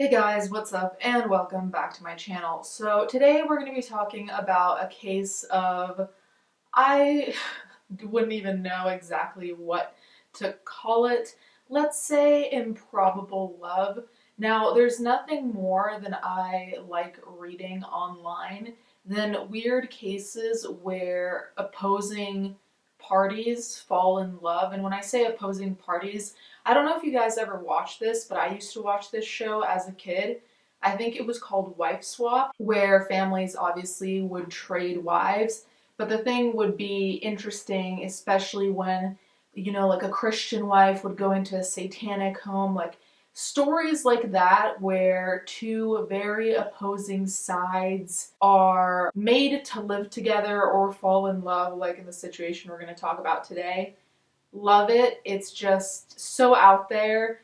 Hey guys, what's up and welcome back to my channel. So today we're going to be talking about a case of, I wouldn't even know exactly what to call it. Let's say improbable love. Now, there's nothing more than I like reading online than weird cases where opposing parties fall in love. And when I say opposing parties, I don't know if you guys ever watched this, but I used to watch this show as a kid. I think it was called Wife Swap, where families obviously would trade wives. But the thing would be interesting, especially when, like a Christian wife would go into a satanic home, like stories like that where two very opposing sides are made to live together or fall in love, like in the situation we're going to talk about today. Love it. It's just so out there.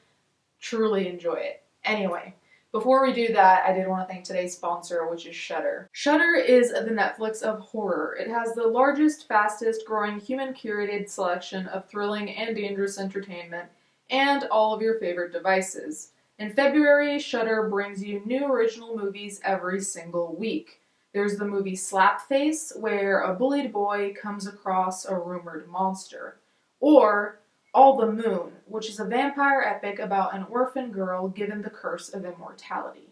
Truly enjoy it. Anyway, before we do that, I did want to thank today's sponsor, which is Shudder. Shudder is the Netflix of horror. It has the largest, fastest growing human-curated selection of thrilling and dangerous entertainment and all of your favorite devices. In February, Shudder brings you new original movies every single week. There's the movie Slapface, where a bullied boy comes across a rumored monster. Or All the Moon, which is a vampire epic about an orphan girl given the curse of immortality.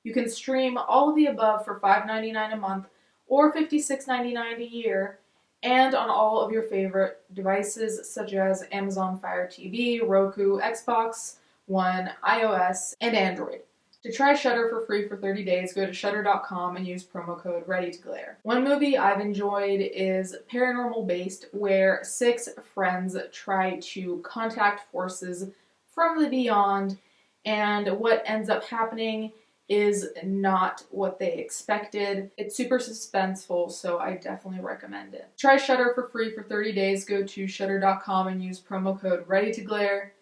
You can stream all of the above for $5.99 a month or $56.99 a year, and on all of your favorite devices such as Amazon Fire TV, Roku, Xbox One, iOS, and Android. To try Shudder for free for 30 days, go to shudder.com and use promo code READYTOGLARE. One movie I've enjoyed is Paranormal Based, where six friends try to contact forces from the beyond, and what ends up happening is not what they expected. It's super suspenseful, so I definitely recommend it. Try Shudder for free for 30 days. Go to shudder.com and use promo code READYTOGLARE.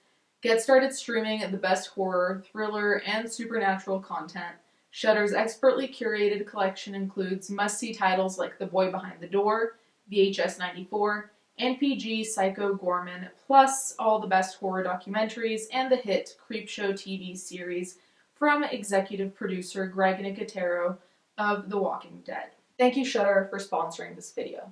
Get started streaming the best horror, thriller, and supernatural content. Shudder's expertly curated collection includes must-see titles like The Boy Behind the Door, VHS 94, and PG Psycho Gorman, plus all the best horror documentaries and the hit Creepshow TV series from executive producer Greg Nicotero of The Walking Dead. Thank you, Shudder, for sponsoring this video.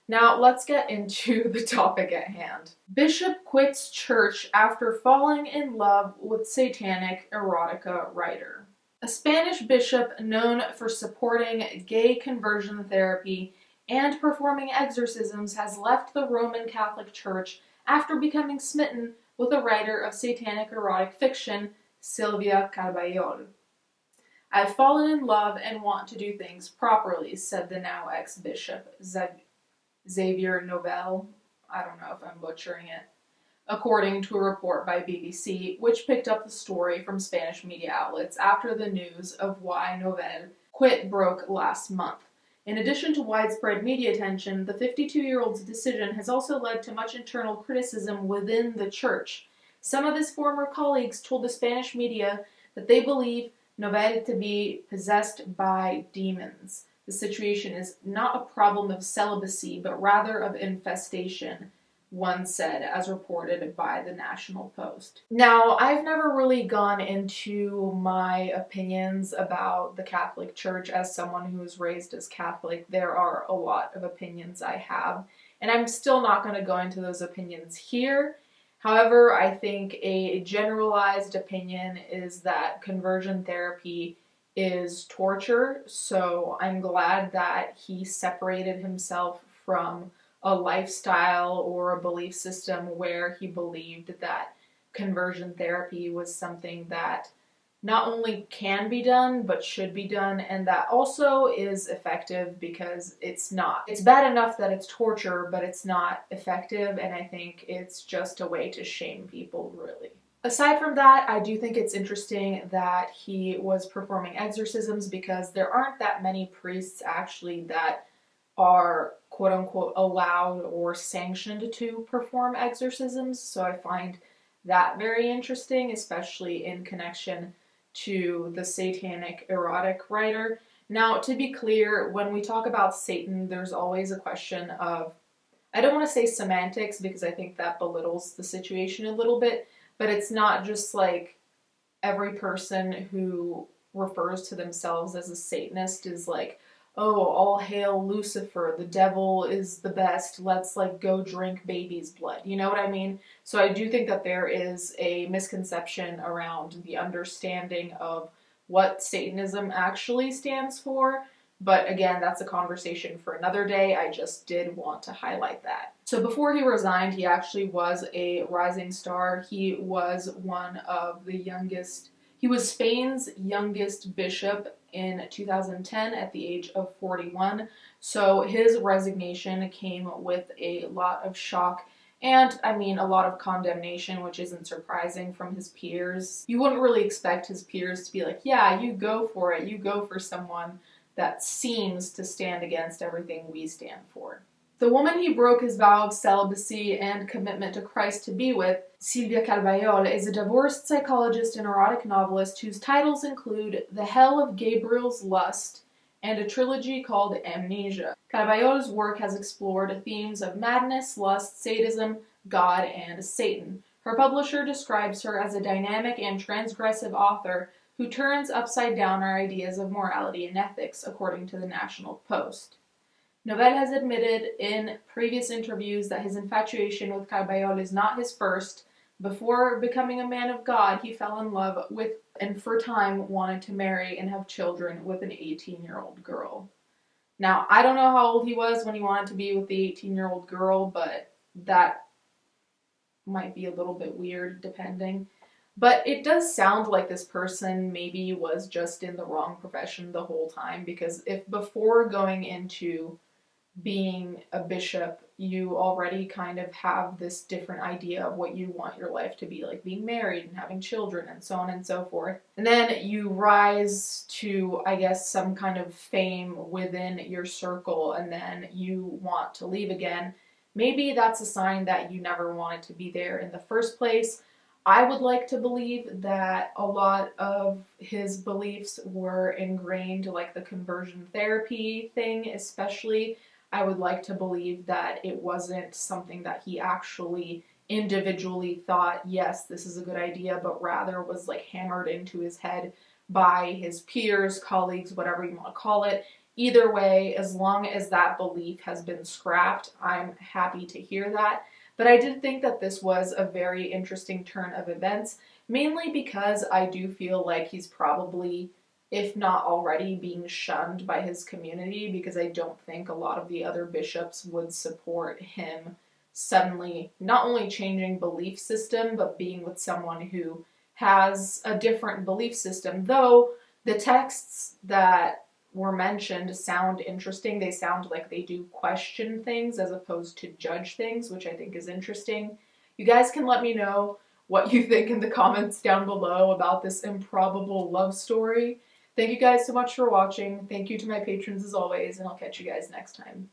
Now, let's get into the topic at hand. Bishop quits church after falling in love with satanic erotica writer. A Spanish bishop known for supporting gay conversion therapy and performing exorcisms has left the Roman Catholic Church after becoming smitten with a writer of satanic erotic fiction, Silvia Carballol. "I've fallen in love and want to do things properly," said the now ex-bishop Xavier Novell. I don't know if I'm butchering it. According to a report by BBC, which picked up the story from Spanish media outlets after the news of why Novell quit broke last month. In addition to widespread media attention, the 52-year-old's decision has also led to much internal criticism within the church. Some of his former colleagues told the Spanish media that they believe Novell to be possessed by demons. The situation is not a problem of celibacy, but rather of infestation, one said, as reported by the National Post. Now, I've never really gone into my opinions about the Catholic Church as someone who was raised as Catholic. There are a lot of opinions I have, and I'm still not going to go into those opinions here. However, I think a generalized opinion is that conversion therapy is torture, so I'm glad that he separated himself from a lifestyle or a belief system where he believed that conversion therapy was something that not only can be done, but should be done, and that also is effective, because it's not. It's bad enough that it's torture, but it's not effective, and I think it's just a way to shame people, really. Aside from that, I do think it's interesting that he was performing exorcisms, because there aren't that many priests actually that are quote-unquote allowed or sanctioned to perform exorcisms, so I find that very interesting, especially in connection to the satanic erotic writer. Now, to be clear, when we talk about Satan, there's always a question of, I don't want to say semantics, because I think that belittles the situation a little bit, but it's not just like every person who refers to themselves as a Satanist is like, oh, all hail Lucifer, the devil is the best, let's like go drink baby's blood. You know what I mean? So I do think that there is a misconception around the understanding of what Satanism actually stands for. But again, that's a conversation for another day. I just did want to highlight that. So before he resigned, he actually was a rising star. He was one of the youngest, he was Spain's youngest bishop in 2010 at the age of 41. So his resignation came with a lot of shock and, I mean, a lot of condemnation, which isn't surprising from his peers. You wouldn't really expect his peers to be like, yeah, you go for it. You go for someone that seems to stand against everything we stand for. The woman he broke his vow of celibacy and commitment to Christ to be with, Silvia Carbajal, is a divorced psychologist and erotic novelist whose titles include The Hell of Gabriel's Lust and a trilogy called Amnesia. Carbajal's work has explored themes of madness, lust, sadism, God, and Satan. Her publisher describes her as a dynamic and transgressive author who turns upside down our ideas of morality and ethics, according to the National Post. Novell has admitted in previous interviews that his infatuation with Carbajal is not his first. Before becoming a man of God, he fell in love with and for a time wanted to marry and have children with an 18-year-old girl. Now, I don't know how old he was when he wanted to be with the 18-year-old girl, but that might be a little bit weird depending. But it does sound like this person maybe was just in the wrong profession the whole time, because if before going into being a bishop, you already kind of have this different idea of what you want your life to be, like being married and having children and so on and so forth. And then you rise to, I guess, some kind of fame within your circle, and then you want to leave again. Maybe that's a sign that you never wanted to be there in the first place. I would like to believe that a lot of his beliefs were ingrained, like the conversion therapy thing especially. I would like to believe that it wasn't something that he actually individually thought, yes, this is a good idea, but rather was like hammered into his head by his peers, colleagues, whatever you want to call it. Either way, as long as that belief has been scrapped, I'm happy to hear that. But I did think that this was a very interesting turn of events, mainly because I do feel like he's probably, if not already, being shunned by his community, because I don't think a lot of the other bishops would support him suddenly not only changing belief system, but being with someone who has a different belief system. Though the texts that were mentioned sound interesting. They sound like they do question things as opposed to judge things, which I think is interesting. You guys can let me know what you think in the comments down below about this improbable love story. Thank you guys so much for watching. Thank you to my patrons as always, and I'll catch you guys next time.